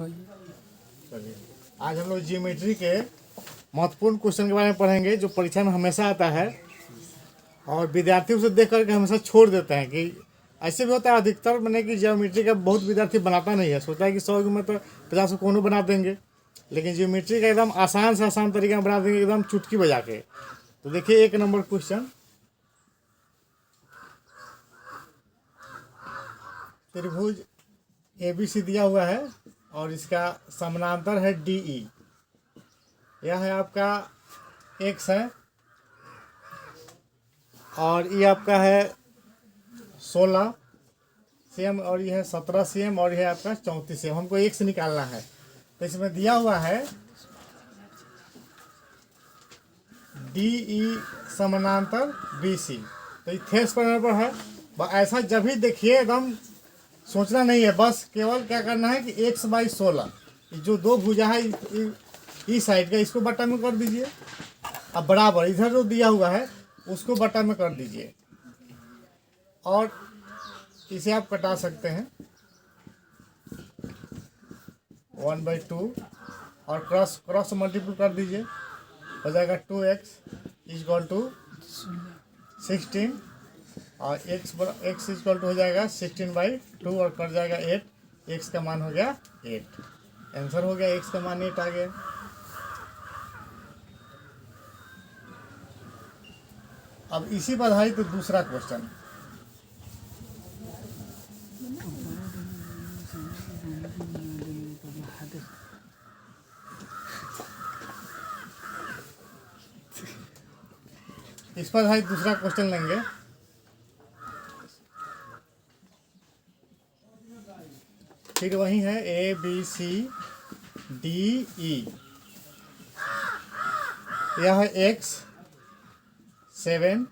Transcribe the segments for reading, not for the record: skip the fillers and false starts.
चलिए, आज हम लोग जियोमेट्री के महत्वपूर्ण क्वेश्चन के बारे में पढ़ेंगे जो परीक्षा में हमेशा आता है और विद्यार्थी उसे देख करके हमेशा छोड़ देते हैं कि ऐसे भी होता है। अधिकतर मैंने कि जियोमेट्री का बहुत विद्यार्थी बनाता नहीं है, सोचता है कि 100 में तो 50 को कोनो बना देंगे, लेकिन जियोमेट्री का एकदम आसान से आसान तरीका में बना देंगे, एकदम चुटकी बजा के। तो देखिए 1 नंबर क्वेश्चन, त्रिभुज ABC दिया हुआ है और इसका समानांतर है DE। यह है आपका X है और ये आपका है 16 cm और ये है 17 cm और ये है आपका 34 cm। हमको X निकालना है। तो इसमें दिया हुआ है DE समानांतर BC। तो ये थेस पर है। ऐसा जब भी देखिए एकदम सोचना नहीं है, बस केवल क्या करना है कि x/16 जो दो भुजा है इस साइड का, इसको बटा में कर दीजिए। अब बराबर इधर जो दिया हुआ है उसको बटा में कर दीजिए और इसे आप कटा सकते हैं 1/2 और क्रॉस मल्टीपल कर दीजिए, हो जाएगा 2x = 16 और x = हो जाएगा 16/2 और कट जाएगा 8। x का मान हो गया 8। आंसर हो गया, x का मान 8 आ गया। अब इसी पर आधारित तो दूसरा क्वेश्चन, इस पर आधारित दूसरा क्वेश्चन लेंगे। फिर वही है ABCDE। यह है X 7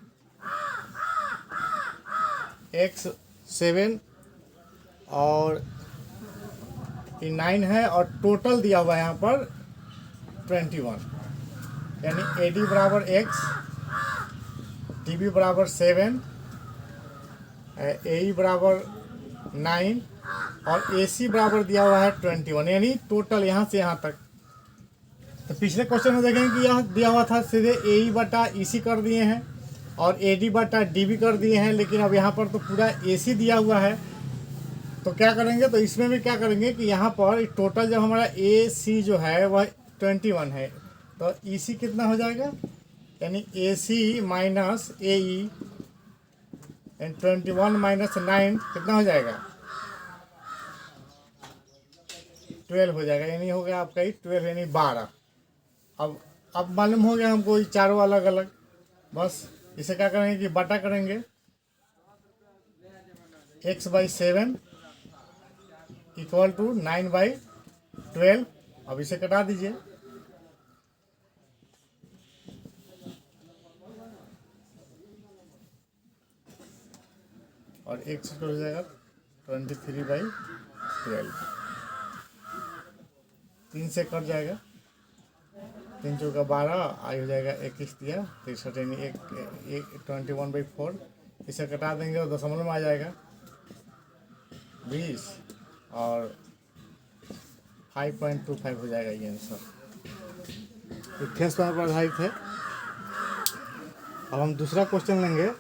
और ये 9 है और टोटल दिया हुआ है यहाँ पर 21, यानी AD बराबर X, DB बराबर 7, AE बराबर 9 और AC बराबर दिया हुआ है 21, यानी टोटल यहाँ से यहाँ तक। तो पिछले क्वेश्चन में देखेंगे कि यह दिया हुआ था सीधे AE/EC कर दिए हैं और AD/DB कर दिए हैं, लेकिन अब यहाँ पर तो पूरा AC दिया हुआ है। तो क्या करेंगे, तो इसमें भी क्या करेंगे कि यहाँ पर टोटल जब हमारा AC जो है वह 21 है तो EC कितना हो जाएगा, यानी AC minus AE and 21 minus 9 कितना हो जाएगा, 12 हो जाएगा, यानी हो गया आपका 12 यानी 12। अब मालूम हो गया हमको ये चारों अलग अलग। बस इसे क्या करेंगे कि बटा करेंगे x/7 = 9/12। अब इसे कटा दीजिए, और x हो जाएगा 23/12। 3 से कट जाएगा, 3 चौका 12, आई हो जाएगा 21 दिया 63, यानी 21/4। इसे कटा देंगे और दशमलव में आ जाएगा 20 और 5.25 हो जाएगा ये आंसर। तो थेस पर आधारित है। अब हम दूसरा क्वेश्चन लेंगे।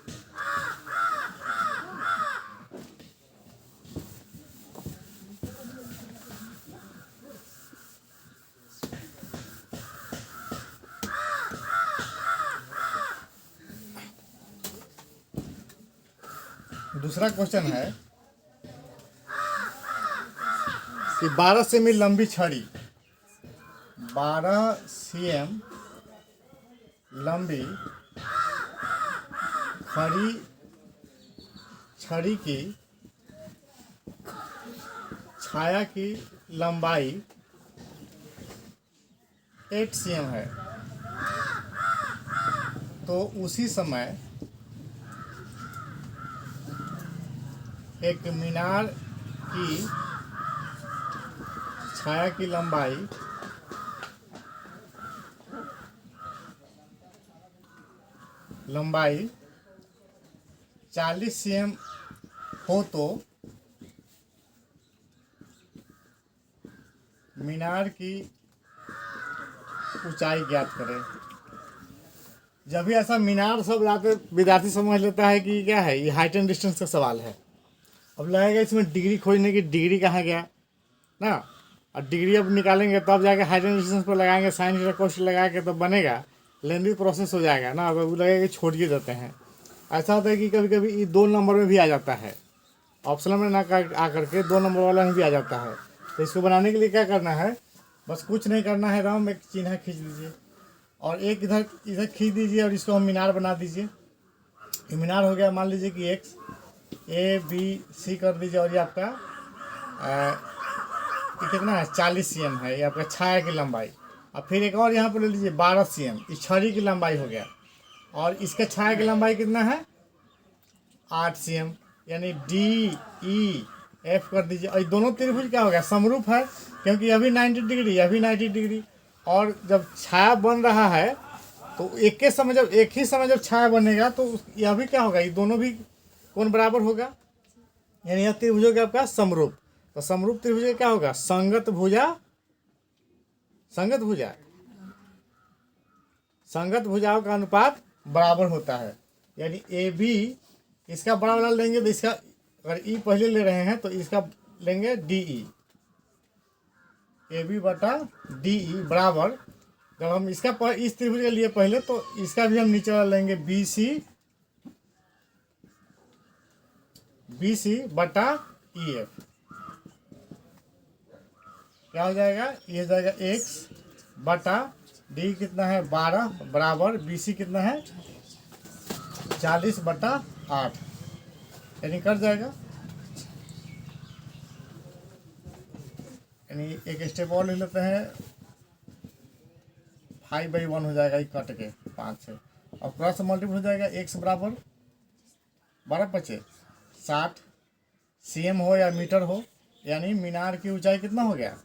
दूसरा क्वेश्चन है कि 12 सेमी लंबी छड़ी, 12 cm लंबी छड़ी की छाया की लंबाई 8 cm है। तो उसी समय एक मीनार की छाया की लंबाई 40 cm हो तो मीनार की ऊंचाई ज्ञात करें। जब भी ऐसा मीनार सब विद्यार्थी समझ लेता है कि क्या है, ये हाइट एंड डिस्टेंस का सवाल है। अब लगेगा इसमें डिग्री खोजने की, डिग्री कहाँ गया ना, और डिग्री अब निकालेंगे तब जाके हाइट एंड डिस्टेंस पर लगाएंगे, साइन थीटा कॉस लगा के तब बनेगा, लेंदी प्रोसेस हो जाएगा ना। अब लगेगा कि छोड़ के देते हैं। ऐसा होता है कि कभी कभी ये 2 नंबर में भी आ जाता है, ऑप्शनल में ना आकर के 2 नंबर वाला में भी आ जाता है। तो इसको बनाने के लिए क्या करना है, बस कुछ नहीं करना है, राम एक चिन्ह खींच दीजिए और एक इधर इधर खींच दीजिए और इसको हम मीनार बना दीजिए। ये मीनार हो गया, मान लीजिए कि एक्स ABC कर दीजिए और ये आपका ये कितना है 40 cm है, ये आपका छाया की लंबाई। और फिर एक और यहाँ पर ले लीजिए 12 cm, इस छड़ी की लंबाई हो गया, और इसका छाया की लंबाई कितना है 8 cm, यानी DEF कर दीजिए। और दोनों त्रिभुज क्या हो गया, समरूप है, क्योंकि यह भी 90 डिग्री, यह भी 90 डिग्री। और जब छाया बन रहा है तो एक ही समय जब छाया बनेगा तो यह भी क्या होगा, ये दोनों भी कोण बराबर होगा, यानी यह त्रिभुज हो गया आपका समरूप। तो समरूप त्रिभुज का क्या होगा, संगत भुजाओं का अनुपात बराबर होता है। यानी AB इसका बड़ा वाला लेंगे तो इसका, अगर E पहले ले रहे हैं तो इसका लेंगे DE, AB बटा DE बराबर, जब हम इसका इस त्रिभुज के लिए पहले तो इसका भी हम नीचे वाला लेंगे BC बटा EF। क्या हो जाएगा, ये हो जाएगा x बटा D कितना है 12 बराबर BC कितना है 40 बटा 8, यानी कट जाएगा। यानी एक स्टेप और ले लेते हैं, 5/1 हो जाएगा, ये कट के 5 से, और क्रॉस मल्टीपल हो जाएगा, x बराबर 12×5 60 cm हो या मीटर हो, यानी मीनार की ऊंचाई कितना हो गया,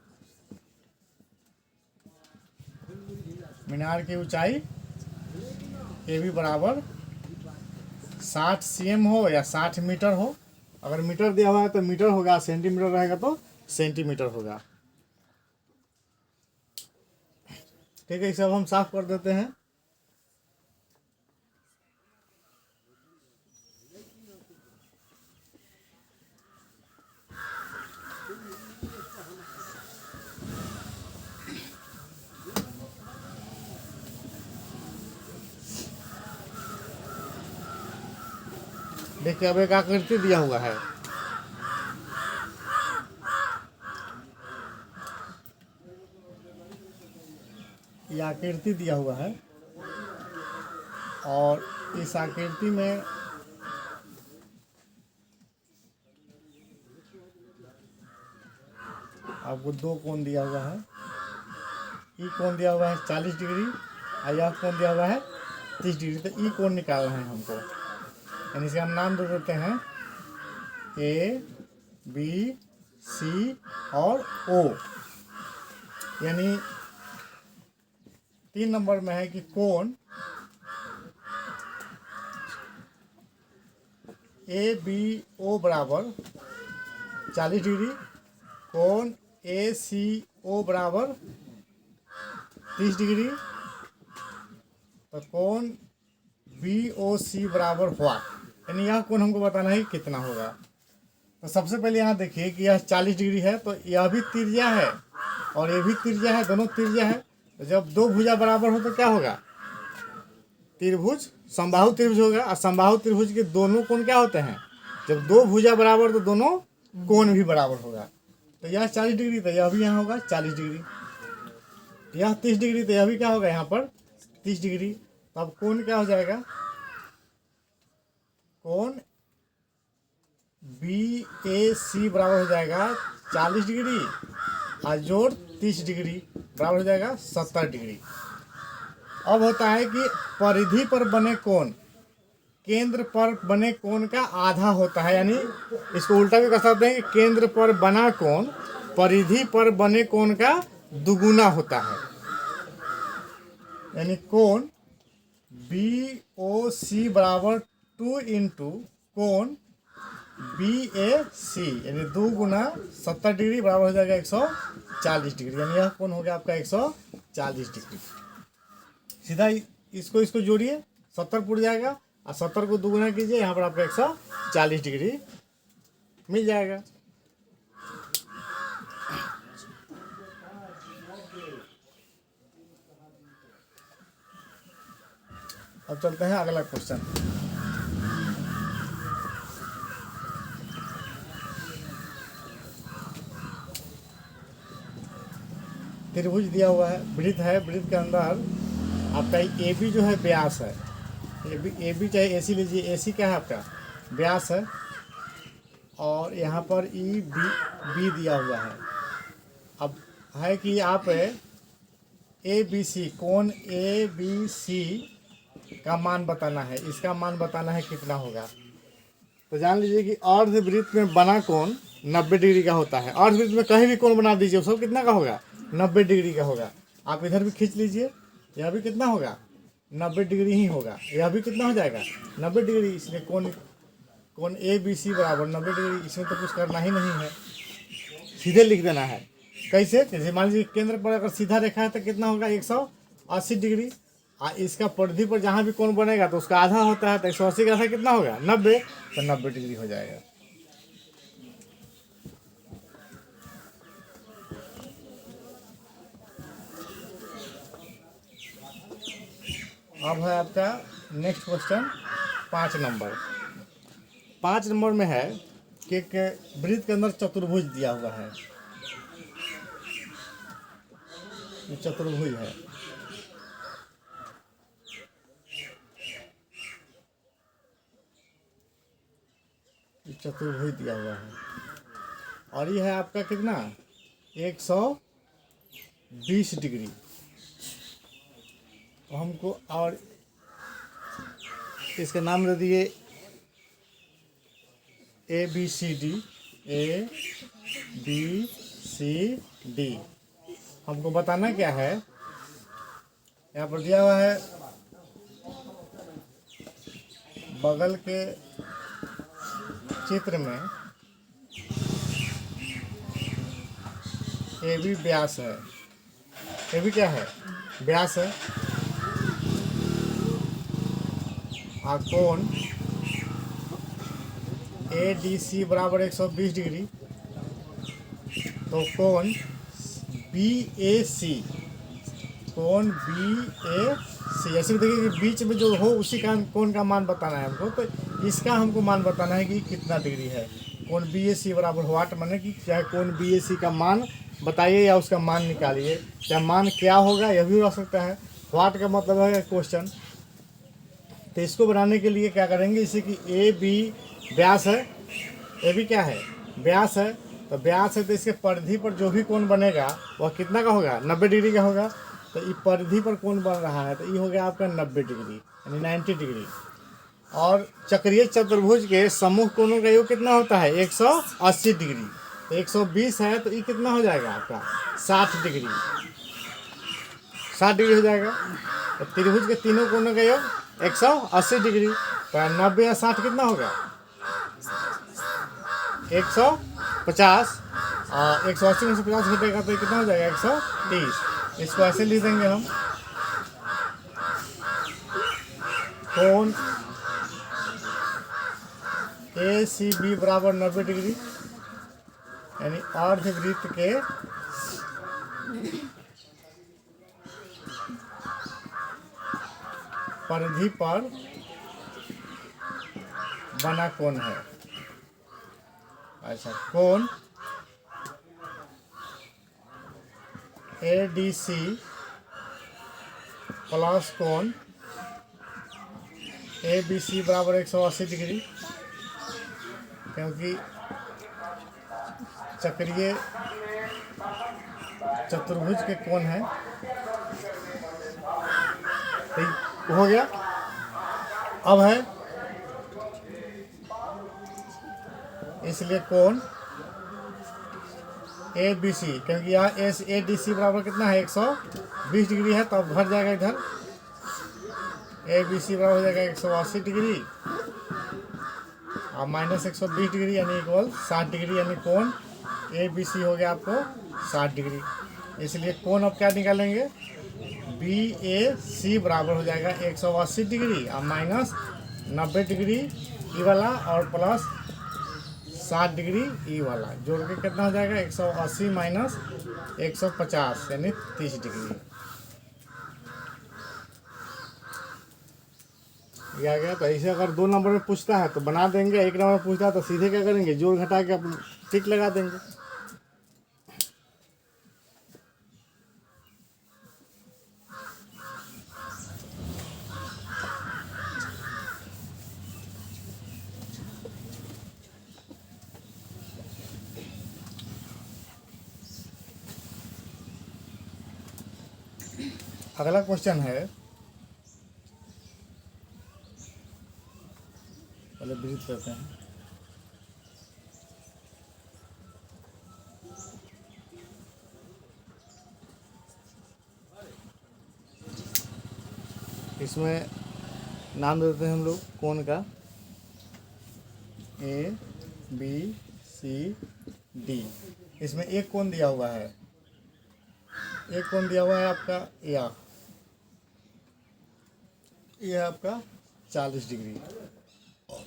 मीनार की ऊंचाई AB बराबर 60 cm हो या 60 मीटर हो। अगर मीटर दिया हुआ है तो मीटर होगा, सेंटीमीटर रहेगा तो सेंटीमीटर होगा। ठीक है, इसे अब हम साफ कर देते हैं। देखिए अब एक आकृति दिया हुआ है, ये आकृति दिया हुआ है, और इस आकृति में आपको 2 कोण दिया हुआ है। ई कोण दिया हुआ है 40 डिग्री और यह कोण दिया हुआ है 30 डिग्री। तो ई कोण निकालना है हमको, यानी इसे हम नाम दे देते हैं ABC और O। यानी 3 नंबर में है कि कोण ABO बराबर 40 डिग्री, कोण ACO बराबर 30 डिग्री, तो कोण BOC बराबर हुआ, यानी यह कोण हमको बताना है कितना होगा। तो सबसे पहले यहाँ देखिए कि यह 40 डिग्री है, तो यह भी त्रिज्या है और ये भी त्रिज्या है, दोनों त्रिज्या है। तो जब 2 भुजा बराबर हो तो क्या होगा, त्रिभुज समबाहु त्रिभुज होगा। और समबाहु त्रिभुज के दोनों कोण क्या होते हैं, जब 2 भुजा बराबर तो दोनों कोण भी बराबर होगा। तो यह 40 डिग्री, तो यह भी यहाँ होगा 40 डिग्री, यह 30 डिग्री, तो यह भी क्या होगा यहाँ पर 30 डिग्री। तो अब कोण क्या हो जाएगा, कोण BAC बराबर हो जाएगा 40 डिग्री और जोड़ 30 डिग्री बराबर हो जाएगा 70 डिग्री। अब होता है कि परिधि पर बने कोण केंद्र पर बने कोण का आधा होता है, यानी इसको उल्टा भी कर सकते हैं कि केंद्र पर बना कोण परिधि पर बने कोण का दुगुना होता है। यानी कोण BOC बराबर 2 इंटू कोण BAC यानी 2 गुना 70 डिग्री बराबर हो जाएगा 140 डिग्री, यानी यह कोण हो गया आपका 140 डिग्री। सीधा इसको जोड़िए, 70 पुट जाएगा और 70 को 2 गुना कीजिए, यहाँ पर आपका 140 डिग्री मिल जाएगा। अब चलते हैं अगला क्वेश्चन। त्रिभुज दिया हुआ है, वृत्त है, वृत्त के अंदर आपका AB जो है व्यास है, AB चाहे AC लीजिए, AC क्या है आपका व्यास है, और यहाँ पर B दिया हुआ है। अब है कि आप ABC कोण ABC का मान बताना है, इसका मान बताना है कितना होगा। तो जान लीजिए कि अर्धवृत्त में बना कोण 90 डिग्री का होता है। अर्धवृत्त में कहीं भी कोण बना दीजिए, सब कितना का होगा 90 डिग्री का होगा। आप इधर भी खींच लीजिए, यह भी कितना होगा 90 डिग्री ही होगा, यह भी कितना हो जाएगा 90 डिग्री। इसलिए कोण ABC बराबर 90 डिग्री, इसमें तो कुछ करना ही नहीं है, सीधे लिख देना है। कैसे? जैसे मान लीजिए केंद्र पर अगर सीधा रेखा है तो कितना होगा 180 डिग्री, इसका परिधि पर जहाँ भी कोण बनेगा तो उसका आधा होता है, तो 180 का आधा कितना होगा 90, तो 90 डिग्री हो जाएगा। अब है आपका नेक्स्ट क्वेश्चन 5 नंबर। 5 नंबर में है कि एक वृत्त के अंदर चतुर्भुज दिया हुआ है, ये चतुर्भुज है। ये चतुर्भुज दिया हुआ है और ये है आपका कितना 120 डिग्री। तो हमको और इसका नाम दे दिए ABCD। हमको बताना क्या है, यहाँ पर दिया हुआ है बगल के चित्र में AB व्यास है, AB क्या है व्यास है, और कोण ADC बराबर 120 डिग्री। तो कोण BAC ऐसे देखिए कि बीच में जो हो उसी का कोण का मान बताना है हमको। तो इसका हमको मान बताना है कि कितना डिग्री है। कोण BAC बराबर व्हाट, माने कि चाहे कोण BAC का मान बताइए या उसका मान निकालिए, चाहे मान क्या होगा यह भी हो सकता है। व्हाट का मतलब है क्वेश्चन। तो इसको बनाने के लिए क्या करेंगे, इसे कि AB व्यास है, AB क्या है व्यास है, तो व्यास है तो इसके परिधि पर जो भी कोण बनेगा वह कितना का होगा 90 डिग्री का होगा। तो इस परिधि पर कोण बन रहा है तो ये हो गया आपका 90 डिग्री यानी 90 डिग्री। और चक्रीय चतुर्भुज के समूह कोणों का योग कितना होता है 180 डिग्री। तो 120 है तो ये कितना हो जाएगा आपका 60 डिग्री, 60 डिग्री हो जाएगा। तो त्रिभुज के तीनों कोणों का योग 180 डिग्री, तो 90 या 60 कितना होगा 150, और 180 में से 50 घटेगा तो कितना हो जाएगा 130। इसको ऐसे लिख देंगे हम, कोण ACB बराबर 90 डिग्री यानी अर्धवृत्त के परिधि पर बना कोण है। अच्छा, कोण ADC प्लस कोण ABC बराबर 180 डिग्री, क्योंकि चक्रीय चतुर्भुज के कोण है। ठीक हो गया। अब है इसलिए कोण ABC, क्योंकि यहाँ ADC बराबर कितना है 120 डिग्री है, तो अब भर जाएगा इधर ABC बराबर हो जाएगा 180 डिग्री और माइनस 120 डिग्री यानी इक्वल 60 डिग्री, यानी कोण ए बी सी हो गया आपको 60 डिग्री। इसलिए कोण अब क्या निकालेंगे, बी ए सी बराबर हो जाएगा 180 डिग्री और माइनस 90 डिग्री ई वाला और प्लस 60 डिग्री ई वाला, जोड़ के कितना हो जाएगा 180 माइनस 150 यानी 30 डिग्री। ये आ गया। तो ऐसे अगर 2 नंबर में पूछता है तो बना देंगे, 1 नंबर में पूछता है तो सीधे क्या करेंगे, जोड़ घटा के अपन टिक लगा देंगे। अगला क्वेश्चन है, पहले विजिट करते हैं। इसमें नाम देते हैं हम लोग कोण का, ए बी सी डी। इसमें एक कोण दिया हुआ है, एक कोण दिया हुआ है आपका ये आपका 40 डिग्री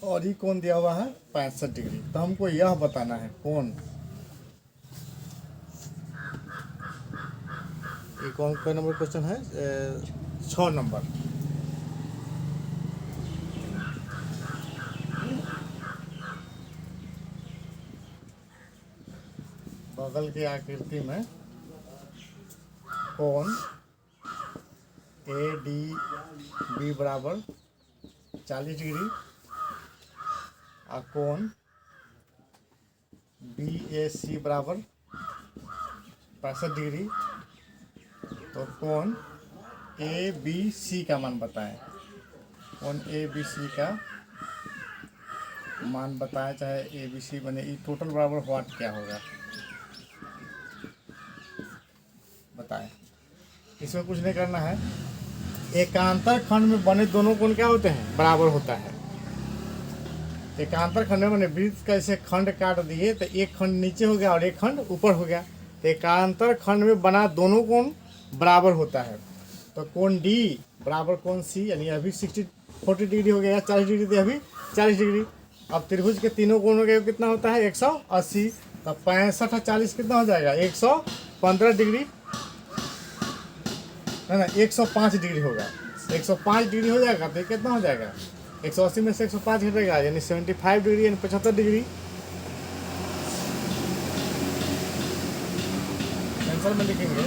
और ये कोण दिया हुआ है 65 डिग्री। तो हमको यह बताना है कोण, ये कौन नंबर क्वेश्चन है, 6 नंबर। बगल की आकृति में कोण ए डी बी बराबर 40 डिग्री और कोण बी ए सी बराबर 65 डिग्री। तो कोण ए बी सी का मान बताएं, कोण ए बी सी का मान बताएं, चाहे ए बी सी बने, ई टोटल बराबर व्हाट क्या होगा बताएं। इसमें कुछ नहीं करना है, एकांतर खंड में बने दोनों कोण क्या होते हैं, बराबर होता है। एकांतर खंड में बने वृत्त का ऐसे खंड काट दिए तो एक खंड नीचे हो गया और एक खंड ऊपर हो गया, तो एकांतर खंड में बना दोनों कोण बराबर होता है। तो कोण डी बराबर कोण सी, यानी अभी 40 डिग्री हो गया, 40 डिग्री थी अभी 40 डिग्री। अब त्रिभुज के तीनों कोणों का कितना होता है 180, तो 65 और 40 कितना हो जाएगा 115 डिग्री, है ना, 105 डिग्री होगा, 105 डिग्री हो जाएगा। तो कितना हो जाएगा 180 में से 105 घटेगा यानी 75 डिग्री यानी 75 डिग्री। आंसर में लिखेंगे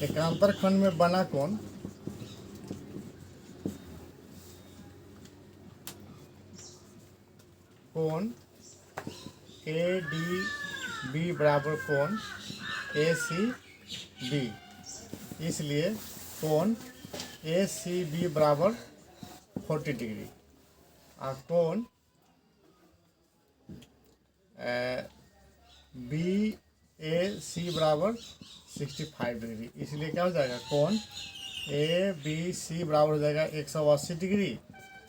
एकांतर खंड में बना कोण कोण ए डी बी बराबर कोण ए सी बी, इसलिए कोण ए सी बी बराबर 40 डिग्री और कोण बी ए सी बराबर 65 डिग्री। इसलिए क्या हो जाएगा कोण ए बी सी बराबर हो जाएगा 180 डिग्री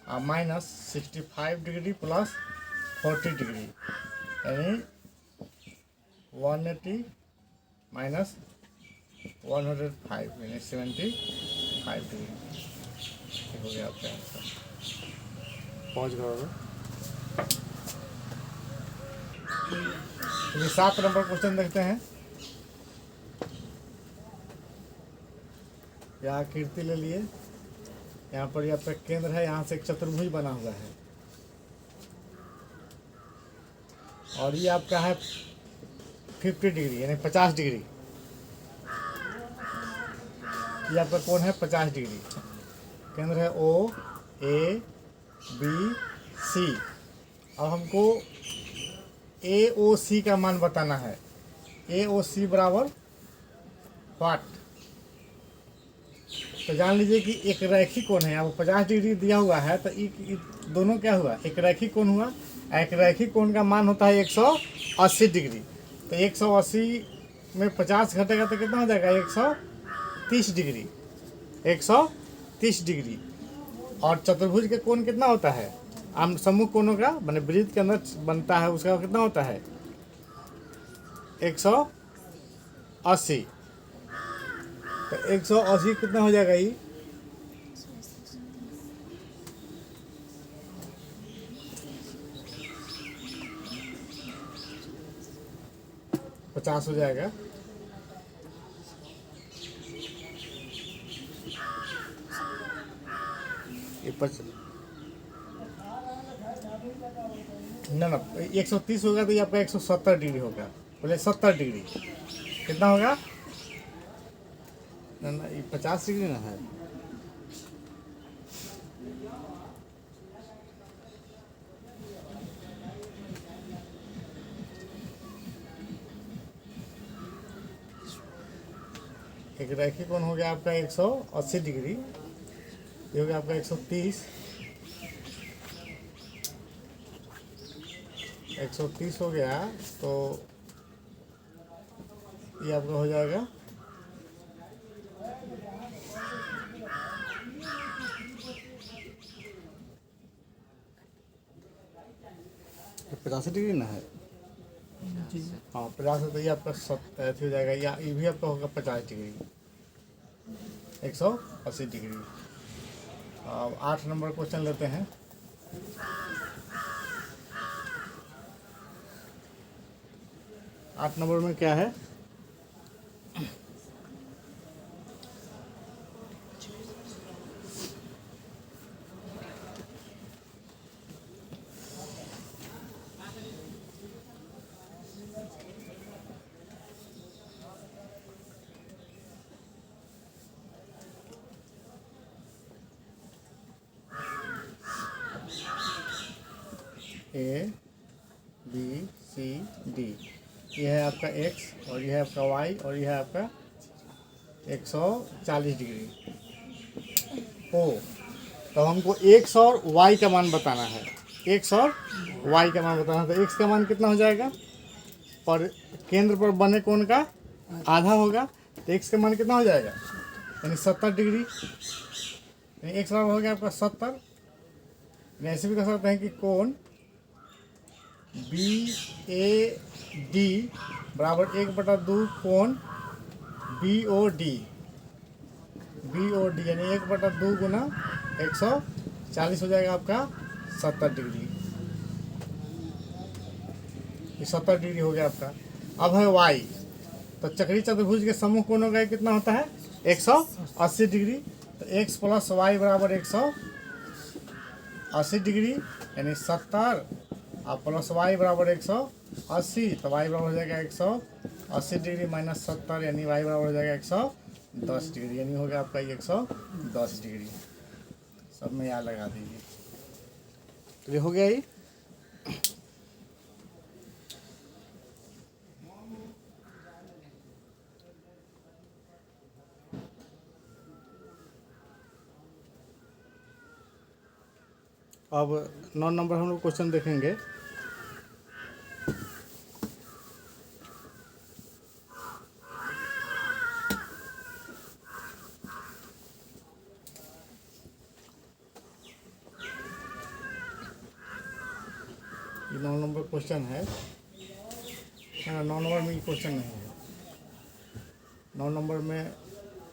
और माइनस 65 डिग्री प्लस 40 डिग्री, यानी 180 माइनस 105 यानी 75 डिग्री। हो गया आपका आंसर। पहुँच करोगे। चलिए 7 नंबर क्वेश्चन देखते हैं। यहाँ आकृति ले लिए, यहाँ पर ये आपका केंद्र है, यहाँ से एक चतुर्भुज बना हुआ है और ये आपका है 50 डिग्री यानी 50 डिग्री। ये आपका कोण है 50 डिग्री, केंद्र है ओ ए बी सी। अब हमको ए ओ सी का मान बताना है। ए ओ सी बराबर व्हाट, तो जान लीजिए कि एक रैखिक कोण है, आपको 50 डिग्री दिया हुआ है तो दोनों क्या हुआ, एक रैखिक कोण हुआ। एक रैखिक कोण का मान होता है 180 180 डिग्री। तो 180 में 50 घटेगा तो कितना हो जाएगा 130 डिग्री, 130 डिग्री। और चतुर्भुज के कोण कितना होता है, आम सम्मुख कोणों का मैंने वृत्त के अंदर बनता है उसका कितना होता है 180। तो 180 कितना हो जाएगा ये 50 हो जाएगा। ये ना 130 होगा तो ये आपका 170 डिग्री होगा, बोले 70 डिग्री कितना होगा ना ना ये 50 डिग्री ना है। एक रैखिक कोण हो गया आपका 180 डिग्री, ये हो गया आपका 130 हो गया। तो ये आपका हो जाएगा 85 डिग्री ना है जी। हाँ 50 तो ये आपका अथी हो जाएगा, या ये भी आपका होगा 50 डिग्री, 180 डिग्री। अब 8 नंबर क्वेश्चन लेते हैं। आठ नंबर में क्या है, ए बी सी डी, ये है आपका x और ये है आपका y और ये है आपका 140 डिग्री ओ। तो हमको x और y का मान बताना है, x और y का मान बताना है। तो x का मान कितना हो जाएगा, पर केंद्र पर बने कोण का आधा होगा, तो x का मान कितना हो जाएगा यानी 70 डिग्री, यानी x बराबर हो गया आपका 70। ऐसे भी कह सकते हैं कि कोण बी ए डी बराबर 1/2 कोण बी ओ डी यानी 1/2 गुना 140 हो जाएगा आपका 70 डिग्री। ये 70 डिग्री हो गया आपका। अब है y, तो चक्रीय चतुर्भुज के समूह कोणों का कितना होता है 180 डिग्री। तो x प्लस y बराबर 180 डिग्री यानी 70 और प्लस y बराबर 180, तो y बराबर हो जाएगा 180 डिग्री माइनस 70 यानी y बराबर हो जाएगा 110 डिग्री, यानी हो गया आपका 110 डिग्री। सब में यहाँ लगा दीजिए। तो ये हो गया ये। अब 9 नंबर हम लोग क्वेश्चन देखेंगे। ये 9 नंबर क्वेश्चन है, 9 नंबर में ये क्वेश्चन नहीं है, 9 नंबर में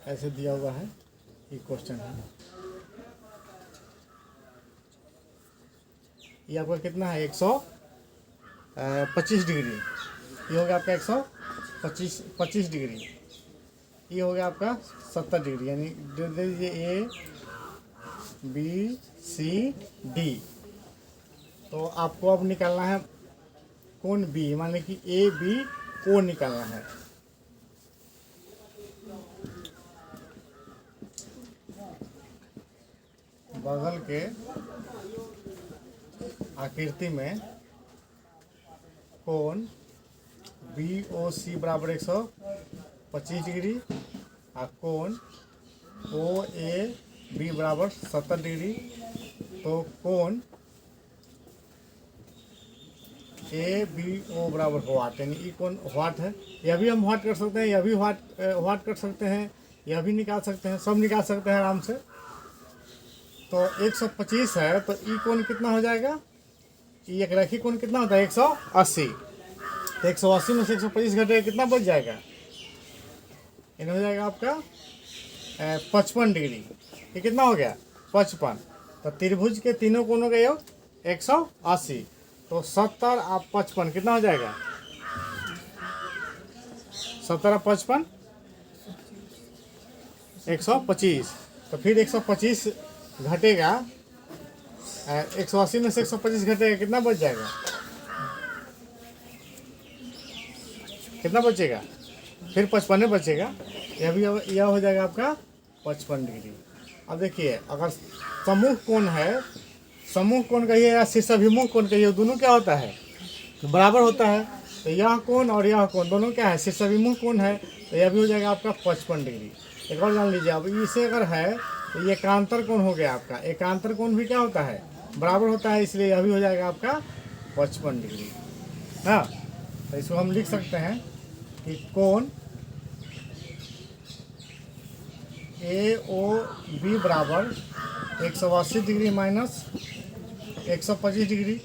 ऐसे दिया हुआ है, ये क्वेश्चन है। ये आपका कितना है 125 डिग्री, ये हो गया आपका 125 डिग्री, ये हो गया आपका 70 डिग्री, यानी दे दीजिए ए बी सी डी। तो आपको अब निकालना है कोण बी, मान लीजिए कि ए बी कोण निकालना है। बगल के आकृति में कोण बी ओ सी बराबर 125 डिग्री और कोण ओ ए बी बराबर 70 डिग्री। तो कोण ए बी ओ बराबर व्हाट, यानी ई कोण व्हाट है, यह भी हम व्हाट कर सकते हैं, यह भी व्हाट कर सकते हैं, यह भी निकाल सकते हैं, सब निकाल सकते हैं आराम से। तो 125 है तो ई कोण कितना हो जाएगा, ई एक रेखी कोण कितना होता है 180। तो 180 में से 125 घटेगा कितना बच जाएगा, इन्हें हो जाएगा आपका 55 डिग्री। ये कितना हो गया 55। तो त्रिभुज के तीनों कोणों का योग 180, तो 70 और 55 कितना हो जाएगा, 70 और 55 125। तो फिर 125 घटेगा, 180 में से 125 घटेगा कितना बच जाएगा, कितना बचेगा, फिर 55 बचेगा, यह भी यह हो जाएगा आपका 55 डिग्री। अब देखिए अगर समूह कोण है, समूह कोण कहिए या शीर्षाभिमुख कोण कहिए, दोनों क्या होता है बराबर होता है। तो यह कोण और यह कोण दोनों क्या है शीर्षाभिमुख कोण है, तो यह भी हो जाएगा आपका 55 डिग्री। एक और जान लीजिए, अब इसे अगर है तो ये एकांतर कोण हो गया आपका, एकांतर कोण भी क्या होता है बराबर होता है, इसलिए यह भी हो जाएगा आपका 55 डिग्री। हाँ, तो इसको हम लिख सकते हैं कि कोण ए ओ बी बराबर 180 डिग्री माइनस 125 डिग्री,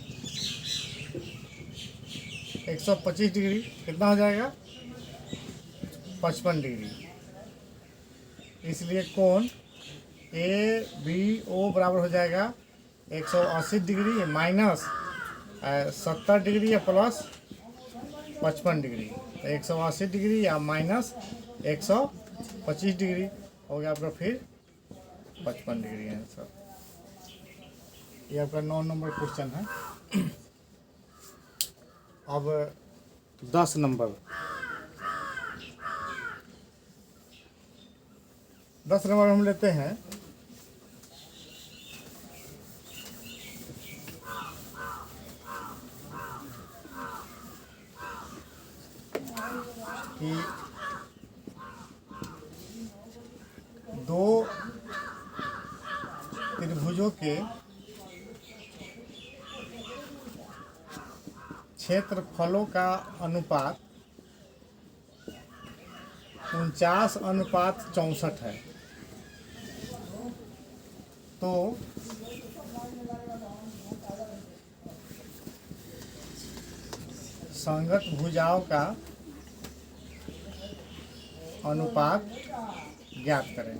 125 डिग्री कितना हो जाएगा 55 डिग्री। इसलिए कोण ए बी ओ बराबर हो जाएगा 180 डिग्री माइनस 70 डिग्री या प्लस 55 डिग्री। तो 180 डिग्री या माइनस 125 डिग्री हो गया आपका फिर 55 डिग्री है सर। ये आपका 9 नंबर क्वेश्चन है। अब 10 नंबर, 10 नंबर हम लेते हैं कि दो त्रिभुजों के क्षेत्रफलों का अनुपात 49:64 है। तो संगत भुजाओं का अनुपात ज्ञात करें।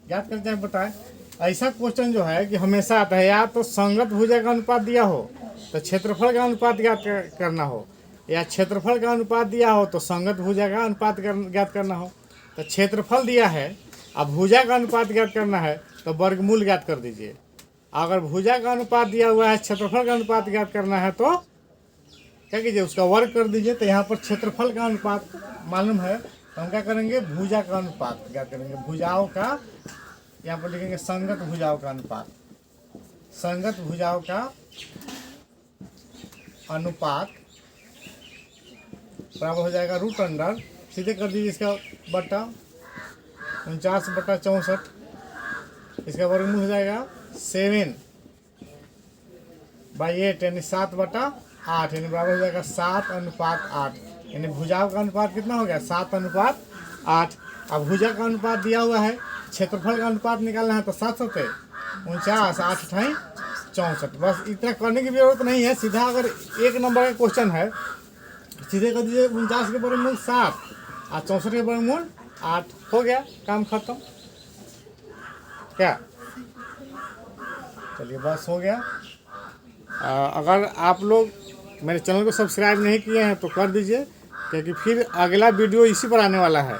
ज्ञात करते हैं, बताएं। ऐसा क्वेश्चन जो है कि हमेशा आता है, या तो संगत भुजा का अनुपात दिया हो तो क्षेत्रफल का अनुपात ज्ञात करना हो, या क्षेत्रफल का अनुपात दिया हो तो संगत भुजा का अनुपात ज्ञात करना हो। तो क्षेत्रफल दिया है, अब भुजा का अनुपात ज्ञात करना है तो वर्गमूल ज्ञात कर दीजिए। अगर भुजा का अनुपात दिया हुआ है, क्षेत्रफल का अनुपात ज्ञात करना है तो क्या कीजिए, उसका वर्ग कर दीजिए। तो यहाँ पर क्षेत्रफल का अनुपात मालूम है तो हम क्या करेंगे, भुजा का अनुपात ज्ञात करेंगे। भुजाओं का यहाँ पर लिखेंगे संगत भुजाओं का अनुपात, संगत भुजाओं का अनुपात बराबर हो जाएगा √अंडर, सीधे कर दीजिए इसका बटा 49/64, इसका वर्गमूल हो जाएगा 7/8 यानी 7/8, यानी बराबर हो जाएगा 7:8, यानी भुजाओं का अनुपात कितना हो गया 7:8। अब भुजा का अनुपात दिया हुआ है, क्षेत्रफल का अनुपात निकालना है तो 7 होते 49, 8 × 64। बस इतना करने की जरूरत नहीं है, सीधा अगर 1 नंबर का क्वेश्चन है सीधे कर दीजिए 49 के वर्गमूल 7 और 64 के वर्गमूल 8, हो गया काम खत्म। क्या, चलिए बस हो गया। अगर आप लोग मेरे चैनल को सब्सक्राइब नहीं किए हैं तो कर दीजिए, क्योंकि फिर अगला वीडियो इसी पर आने वाला है।